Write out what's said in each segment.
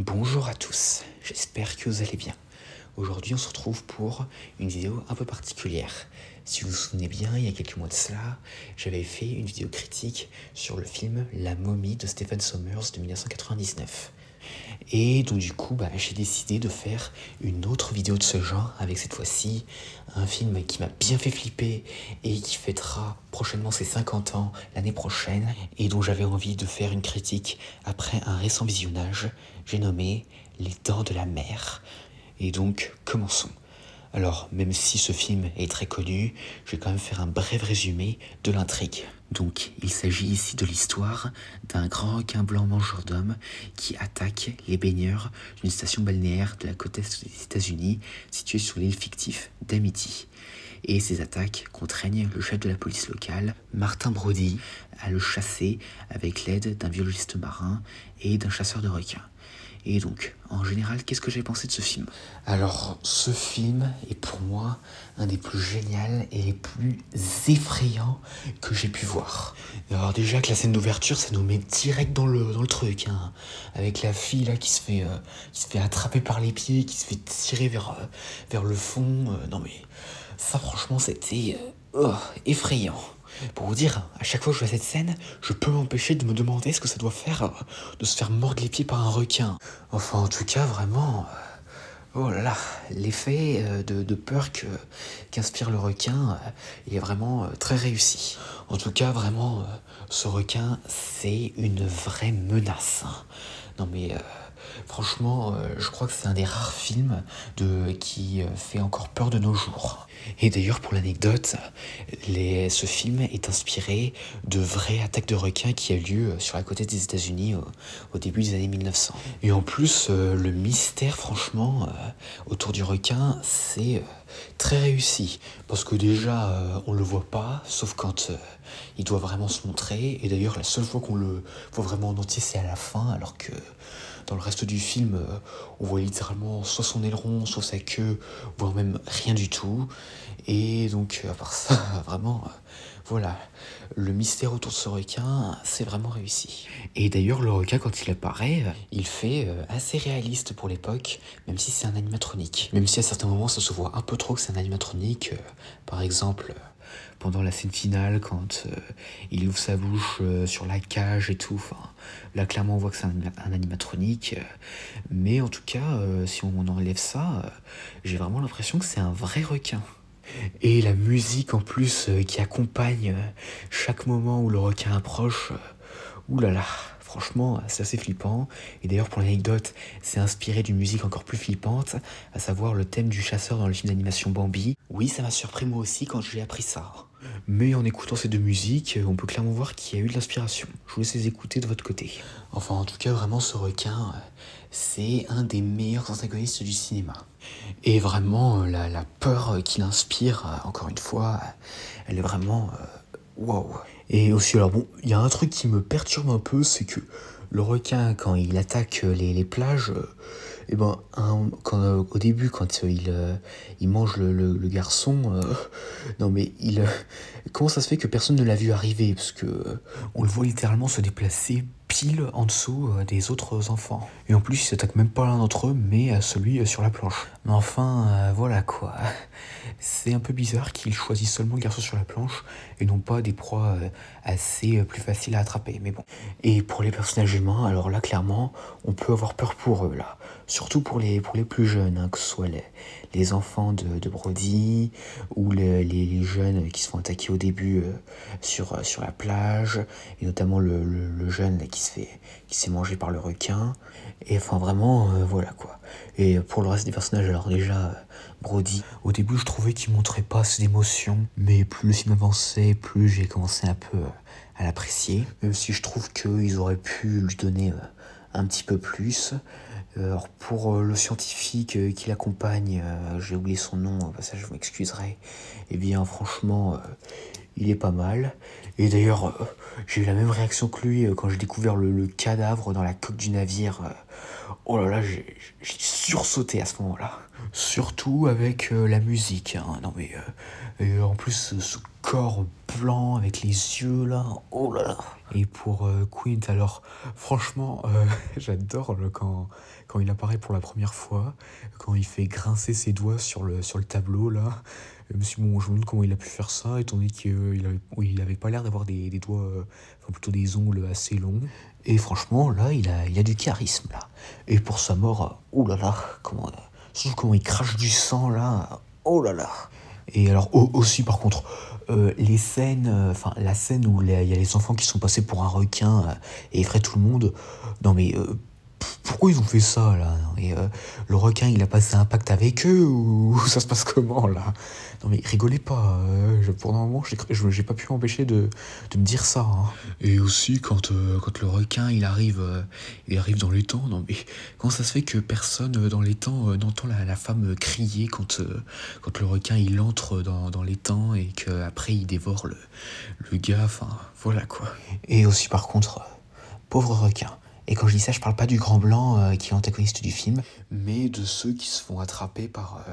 Bonjour à tous, j'espère que vous allez bien. Aujourd'hui on se retrouve pour une vidéo un peu particulière. Si vous vous souvenez bien, il y a quelques mois de cela, j'avais fait une vidéo critique sur le film La Momie de Stephen Sommers de 1999. Et donc du coup, j'ai décidé de faire une autre vidéo de ce genre, avec cette fois-ci un film qui m'a bien fait flipper et qui fêtera prochainement ses 50 ans l'année prochaine, et dont j'avais envie de faire une critique après un récent visionnage. J'ai nommé Les Dents de la Mer. Et donc, commençons. Alors, même si ce film est très connu, je vais quand même faire un bref résumé de l'intrigue. Donc, il s'agit ici de l'histoire d'un grand requin blanc mangeur d'hommes qui attaque les baigneurs d'une station balnéaire de la côte est des États-Unis, située sur l'île fictive d'Amity. Et ces attaques contraignent le chef de la police locale, Martin Brody, à le chasser avec l'aide d'un biologiste marin et d'un chasseur de requins. Et donc, en général, qu'est-ce que j'ai pensé de ce film? Alors, ce film est pour moi un des plus géniaux et les plus effrayants que j'ai pu voir. Alors déjà que la scène d'ouverture, ça nous met direct dans le truc, hein, avec la fille là qui se fait attraper par les pieds, qui se fait tirer vers le fond. Non mais, ça franchement, c'était effrayant. Pour vous dire, à chaque fois que je vois cette scène, je peux m'empêcher de me demander ce que ça doit faire de se faire mordre les pieds par un requin. Enfin, en tout cas, vraiment, oh là là, l'effet de peur qu'inspire le requin, il est vraiment très réussi. En tout cas, vraiment, ce requin, c'est une vraie menace, hein. Non mais, franchement, je crois que c'est un des rares films qui fait encore peur de nos jours. Et d'ailleurs, pour l'anecdote, ce film est inspiré de vraies attaques de requins qui a lieu sur la côte des États-Unis au début des années 1900. Et en plus, le mystère, franchement, autour du requin, c'est très réussi. Parce que déjà, on le voit pas, sauf quand il doit vraiment se montrer. Et d'ailleurs, la seule fois qu'on le voit vraiment en entier, c'est à la fin, alors que dans le reste du film, on voit littéralement soit son aileron, soit sa queue, voire même rien du tout. Et donc, à part ça, vraiment, voilà, le mystère autour de ce requin, c'est vraiment réussi. Et d'ailleurs, le requin, quand il apparaît, il fait assez réaliste pour l'époque, même si c'est un animatronique. Même si à certains moments, ça se voit un peu trop que c'est un animatronique. Par exemple, pendant la scène finale, quand il ouvre sa bouche sur la cage et tout. Enfin, là, clairement, on voit que c'est un animatronique. Mais en tout cas, si on enlève ça, j'ai vraiment l'impression que c'est un vrai requin. Et la musique en plus qui accompagne chaque moment où le requin approche, oulala, franchement c'est assez flippant. Et d'ailleurs pour l'anecdote, c'est inspiré d'une musique encore plus flippante, à savoir le thème du chasseur dans le film d'animation Bambi. Oui, ça m'a surpris moi aussi quand j'ai appris ça. Mais en écoutant ces deux musiques, on peut clairement voir qu'il y a eu de l'inspiration. Je vous laisse les écouter de votre côté. Enfin, en tout cas, vraiment, ce requin, c'est un des meilleurs antagonistes du cinéma. Et vraiment, la peur qu'il inspire, encore une fois, elle est vraiment wow. Et aussi, alors bon, il y a un truc qui me perturbe un peu, c'est que le requin, quand il attaque les plages, au début, quand il mange le garçon, non mais comment ça se fait que personne ne l'a vu arriver? Parce que on le voit littéralement se déplacer pile en dessous des autres enfants. Et en plus, il s'attaque même pas à l'un d'entre eux, mais à celui sur la planche. Mais enfin, voilà quoi. C'est un peu bizarre qu'il choisisse seulement le garçon sur la planche et non pas des proies assez plus faciles à attraper. Mais bon. Et pour les personnages humains, alors là, clairement, on peut avoir peur pour eux, là. Surtout pour les plus jeunes, hein, que ce soit les enfants de Brody ou les jeunes qui se font attaquer au début sur la plage, et notamment le jeune là, qui se fait manger par le requin. Et enfin vraiment, voilà quoi. Et pour le reste des personnages, alors déjà, Brody, au début je trouvais qu'il montrait pas assez d'émotion, mais plus le film avançait, plus j'ai commencé un peu à l'apprécier, même si je trouve qu'ils auraient pu lui donner un petit peu plus. Alors pour le scientifique qui l'accompagne, j'ai oublié son nom, ça je m'excuserai. Eh bien franchement, il est pas mal. Et d'ailleurs, j'ai eu la même réaction que lui quand j'ai découvert le cadavre dans la coque du navire. Oh là là, j'ai sursauté à ce moment-là. Surtout avec la musique, hein. Non mais et en plus ce corps blanc avec les yeux là, oh là là. Et pour Quint, alors franchement j'adore quand il apparaît pour la première fois, quand il fait grincer ses doigts sur le tableau là. Bon, je me demande comment il a pu faire ça, étant donné qu'il avait pas l'air d'avoir des doigts, enfin plutôt des ongles assez longs. Et franchement, là, il a du charisme, là. Et pour sa mort, oh là là, surtout comment il crache du sang, là, oh là là. Et alors, aussi, par contre, les scènes, enfin, la scène où il y a les enfants qui sont passés pour un requin et effraient tout le monde, non mais, pourquoi ils ont fait ça, là? Et le requin, il a passé un pacte avec eux, ou ça se passe comment, là? Non mais rigolez pas, pour un moment, j'ai pas pu m'empêcher de me dire ça, hein. Et aussi, quand le requin, il arrive dans l'étang, non mais comment ça se fait que personne dans l'étang n'entend la femme crier quand le requin, il entre dans l'étang et qu'après, il dévore le gars, enfin, voilà quoi. Et aussi, par contre, pauvre requin. Et quand je dis ça, je parle pas du grand blanc qui est l'antagoniste du film, mais de ceux qui se font attraper par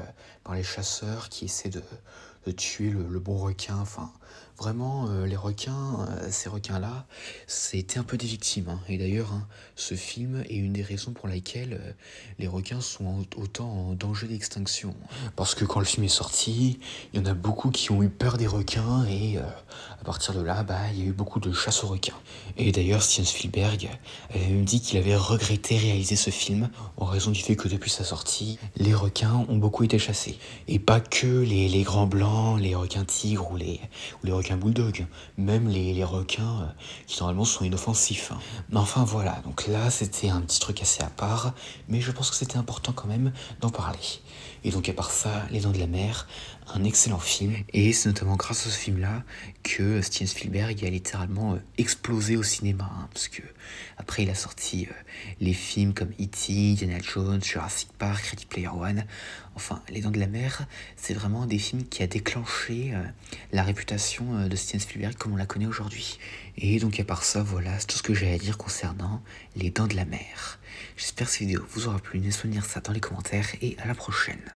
les chasseurs qui essaient de tuer le bon requin. Enfin, vraiment, les requins, ces requins-là, c'était un peu des victimes, hein. Et d'ailleurs, hein, ce film est une des raisons pour lesquelles les requins sont autant en danger d'extinction. Parce que quand le film est sorti, il y en a beaucoup qui ont eu peur des requins et à partir de là, il y a eu beaucoup de chasse aux requins. Et d'ailleurs, Steven Spielberg avait même dit qu'il avait regretté réaliser ce film en raison du fait que depuis sa sortie, les requins ont beaucoup été chassés. Et pas que les grands blancs, les requins tigres ou les requins bulldogs, même les requins qui normalement sont inoffensifs, hein. Mais enfin voilà, donc là c'était un petit truc assez à part, mais je pense que c'était important quand même d'en parler. Et donc à part ça, Les Dents de la Mer, un excellent film, et c'est notamment grâce à ce film-là que Steven Spielberg a littéralement explosé au cinéma, hein, parce que après il a sorti les films comme E.T., Indiana Jones, Jurassic Park, Ready Player One. Enfin, Les Dents de la Mer, c'est vraiment un des films qui a déclenché la réputation de Steven Spielberg comme on la connaît aujourd'hui. Et donc à part ça, voilà, c'est tout ce que j'ai à dire concernant Les Dents de la Mer. J'espère que cette vidéo vous aura plu, n'hésitez pas à me dire ça dans les commentaires et à la prochaine.